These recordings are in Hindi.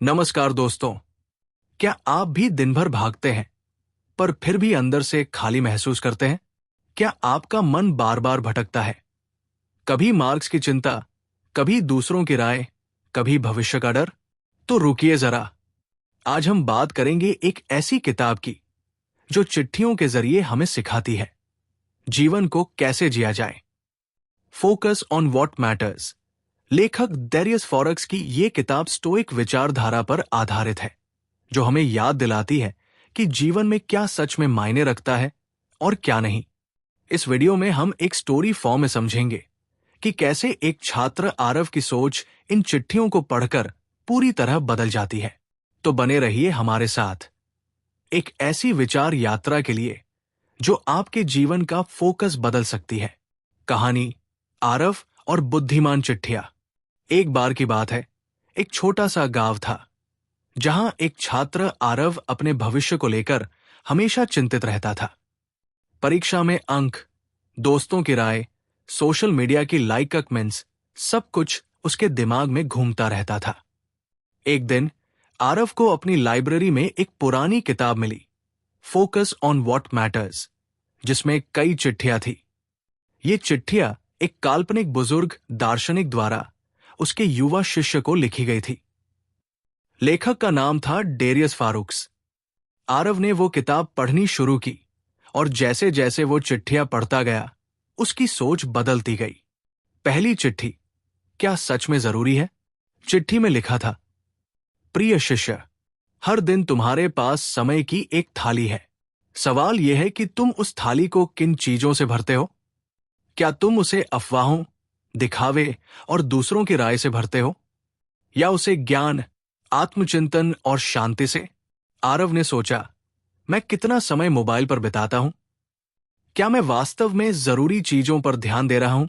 नमस्कार दोस्तों। क्या आप भी दिन भर भागते हैं पर फिर भी अंदर से खाली महसूस करते हैं? क्या आपका मन बार बार भटकता है? कभी मार्क्स की चिंता, कभी दूसरों की राय, कभी भविष्य का डर? तो रुकिए जरा। आज हम बात करेंगे एक ऐसी किताब की जो चिट्ठियों के जरिए हमें सिखाती है जीवन को कैसे जिया जाए। Focus on what matters. लेखक डेरियस फॉरेक्स की ये किताब स्टोइक विचारधारा पर आधारित है, जो हमें याद दिलाती है कि जीवन में क्या सच में मायने रखता है और क्या नहीं। इस वीडियो में हम एक स्टोरी फॉर्म में समझेंगे कि कैसे एक छात्र आरव की सोच इन चिट्ठियों को पढ़कर पूरी तरह बदल जाती है। तो बने रहिए हमारे साथ एक ऐसी विचार यात्रा के लिए जो आपके जीवन का फोकस बदल सकती है। कहानी आरव और बुद्धिमान चिट्ठियां। एक बार की बात है, एक छोटा सा गांव था जहां एक छात्र आरव अपने भविष्य को लेकर हमेशा चिंतित रहता था। परीक्षा में अंक, दोस्तों की राय, सोशल मीडिया की लाइक कमेंट्स, सब कुछ उसके दिमाग में घूमता रहता था। एक दिन आरव को अपनी लाइब्रेरी में एक पुरानी किताब मिली, फोकस ऑन व्हाट मैटर्स, जिसमें कई चिट्ठियां थी। ये चिट्ठियां एक काल्पनिक बुजुर्ग दार्शनिक द्वारा उसके युवा शिष्य को लिखी गई थी। लेखक का नाम था डेरियस फॉरेक्स। आरव ने वो किताब पढ़नी शुरू की और जैसे जैसे वो चिट्ठियां पढ़ता गया, उसकी सोच बदलती गई। पहली चिट्ठी, क्या सच में जरूरी है? चिट्ठी में लिखा था, प्रिय शिष्य, हर दिन तुम्हारे पास समय की एक थाली है। सवाल यह है कि तुम उस थाली को किन चीजों से भरते हो? क्या तुम उसे अफवाहों, दिखावे और दूसरों की राय से भरते हो, या उसे ज्ञान, आत्मचिंतन और शांति से? आरव ने सोचा, मैं कितना समय मोबाइल पर बिताता हूं? क्या मैं वास्तव में जरूरी चीजों पर ध्यान दे रहा हूं?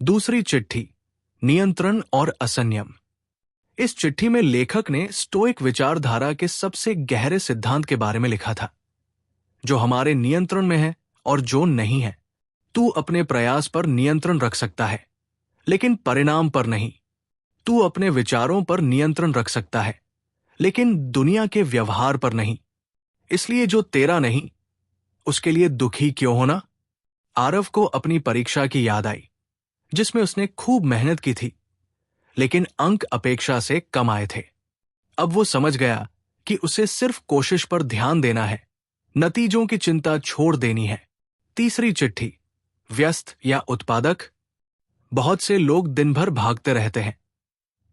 दूसरी चिट्ठी, नियंत्रण और असंयम। इस चिट्ठी में लेखक ने स्टोइक विचारधारा के सबसे गहरे सिद्धांत के बारे में लिखा था, जो हमारे नियंत्रण में है और जो नहीं है। तू अपने प्रयास पर नियंत्रण रख सकता है, लेकिन परिणाम पर नहीं। तू अपने विचारों पर नियंत्रण रख सकता है, लेकिन दुनिया के व्यवहार पर नहीं। इसलिए जो तेरा नहीं, उसके लिए दुखी क्यों होना? आरव को अपनी परीक्षा की याद आई, जिसमें उसने खूब मेहनत की थी, लेकिन अंक अपेक्षा से कम आए थे। अब वो समझ गया कि उसे सिर्फ कोशिश पर ध्यान देना है, नतीजों की चिंता छोड़ देनी है। तीसरी चिट्ठी, व्यस्त या उत्पादक। बहुत से लोग दिन भर भागते रहते हैं,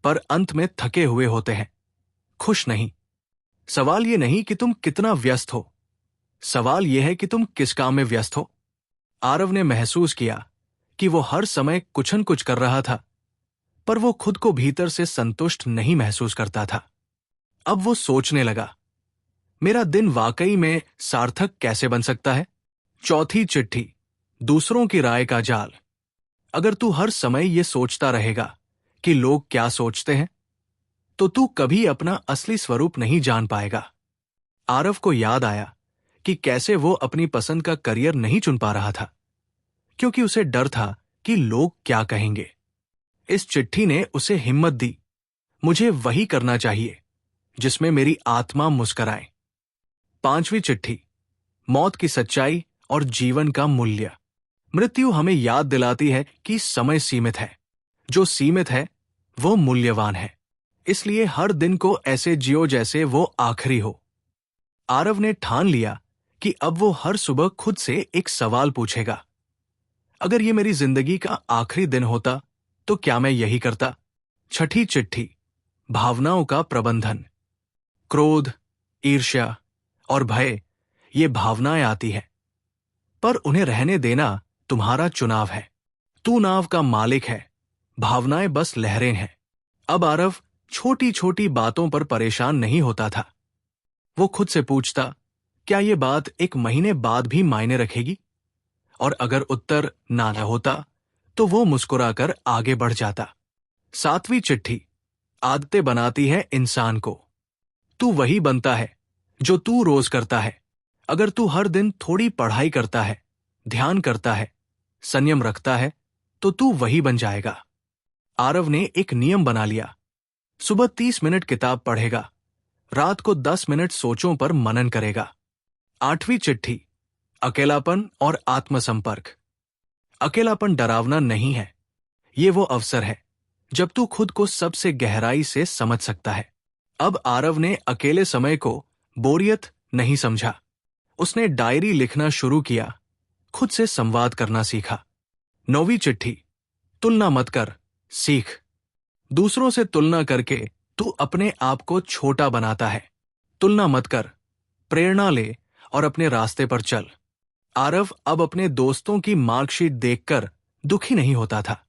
पर अंत में थके हुए होते हैं, खुश नहीं। सवाल यह नहीं कि तुम कितना व्यस्त हो, सवाल यह है कि तुम किस काम में व्यस्त हो। आरव ने महसूस किया कि वो हर समय कुछ न कुछ कर रहा था, पर वो खुद को भीतर से संतुष्ट नहीं महसूस करता था। अब वो सोचने लगा, मेरा दिन वाकई में सार्थक कैसे बन सकता है? चौथी चिट्ठी, दूसरों की राय का जाल। अगर तू हर समय ये सोचता रहेगा कि लोग क्या सोचते हैं, तो तू कभी अपना असली स्वरूप नहीं जान पाएगा। आरव को याद आया कि कैसे वो अपनी पसंद का करियर नहीं चुन पा रहा था, क्योंकि उसे डर था कि लोग क्या कहेंगे। इस चिट्ठी ने उसे हिम्मत दी, मुझे वही करना चाहिए जिसमें मेरी आत्मा मुस्कराए। पांचवी चिट्ठी, मौत की सच्चाई और जीवन का मूल्य। मृत्यु हमें याद दिलाती है कि समय सीमित है, जो सीमित है वो मूल्यवान है। इसलिए हर दिन को ऐसे जियो जैसे वो आखिरी हो। आरव ने ठान लिया कि अब वो हर सुबह खुद से एक सवाल पूछेगा, अगर ये मेरी जिंदगी का आखिरी दिन होता तो क्या मैं यही करता? छठी चिट्ठी, भावनाओं का प्रबंधन। क्रोध, ईर्ष्या और भय, ये भावनाएं आती हैं, पर उन्हें रहने देना तुम्हारा चुनाव है। तू नाव का मालिक है, भावनाएं बस लहरें हैं। अब आरव छोटी छोटी बातों पर परेशान नहीं होता था। वो खुद से पूछता, क्या ये बात एक महीने बाद भी मायने रखेगी? और अगर उत्तर ना होता तो वो मुस्कुराकर आगे बढ़ जाता। सातवीं चिट्ठी, आदतें बनाती है इंसान को। तू वही बनता है जो तू रोज करता है। अगर तू हर दिन थोड़ी पढ़ाई करता है, ध्यान करता है, संयम रखता है, तो तू वही बन जाएगा। आरव ने एक नियम बना लिया, सुबह 30 मिनट किताब पढ़ेगा, रात को 10 मिनट सोचों पर मनन करेगा। 8वीं चिट्ठी, अकेलापन और आत्मसंपर्क। अकेलापन डरावना नहीं है, ये वो अवसर है जब तू खुद को सबसे गहराई से समझ सकता है। अब आरव ने अकेले समय को बोरियत नहीं समझा। उसने डायरी लिखना शुरू किया, खुद से संवाद करना सीखा। 9वीं चिट्ठी, तुलना मत कर, सीख। दूसरों से तुलना करके तू अपने आप को छोटा बनाता है। तुलना मत कर, प्रेरणा ले और अपने रास्ते पर चल। आरव अब अपने दोस्तों की मार्कशीट देखकर दुखी नहीं होता था।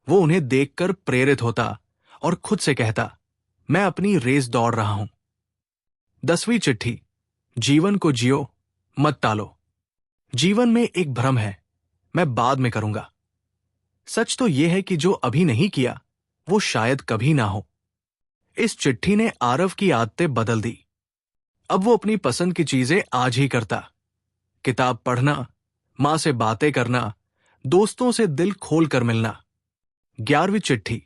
वो उन्हें देखकर प्रेरित होता और खुद से कहता, मैं अपनी रेस दौड़ रहा हूं। 10वीं चिट्ठी, जीवन को जियो, मत टालो। जीवन में एक भ्रम है, मैं बाद में करूंगा। सच तो यह है कि जो अभी नहीं किया वो शायद कभी ना हो। इस चिट्ठी ने आरव की आदतें बदल दी। अब वो अपनी पसंद की चीजें आज ही करता। किताब पढ़ना, मां से बातें करना, दोस्तों से दिल खोल कर मिलना। 11वीं चिट्ठी,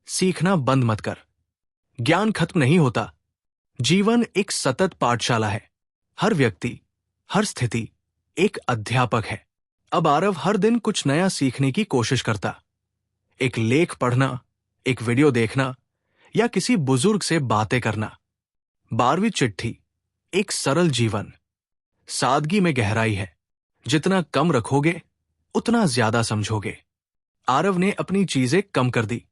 सीखना बंद मत कर। ज्ञान खत्म नहीं होता, जीवन एक सतत पाठशाला है। हर व्यक्ति, हर स्थिति एक अध्यापक है। अब आरव हर दिन कुछ नया सीखने की कोशिश करता। एक लेख पढ़ना, एक वीडियो देखना या किसी बुजुर्ग से बातें करना। 12वीं चिट्ठी, एक सरल जीवन। सादगी में गहराई है, जितना कम रखोगे उतना ज्यादा समझोगे। आरव ने अपनी चीजें कम कर दी।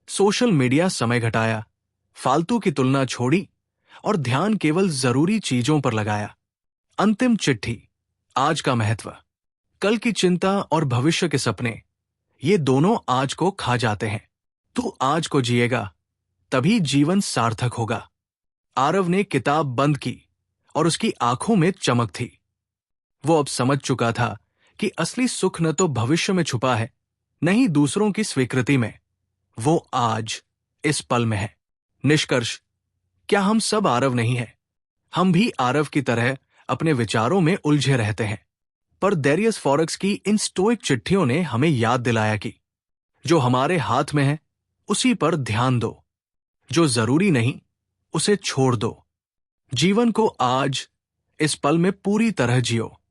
सोशल मीडिया समय घटाया, फालतू की तुलना छोड़ी और ध्यान केवल जरूरी चीजों पर लगाया। अंतिम चिट्ठी, आज का महत्व। कल की चिंता और भविष्य के सपने, ये दोनों आज को खा जाते हैं। तू आज को जिएगा तभी जीवन सार्थक होगा। आरव ने किताब बंद की और उसकी आंखों में चमक थी। वो अब समझ चुका था कि असली सुख न तो भविष्य में छुपा है, न ही दूसरों की स्वीकृति में, वो आज इस पल में है। निष्कर्ष, क्या हम सब आरव नहीं हैं? हम भी आरव की तरह अपने विचारों में उलझे रहते हैं। पर डेरियस फॉरेक्स की इन स्टोइक चिट्ठियों ने हमें याद दिलाया कि जो हमारे हाथ में है उसी पर ध्यान दो, जो जरूरी नहीं उसे छोड़ दो। जीवन को आज इस पल में पूरी तरह जियो।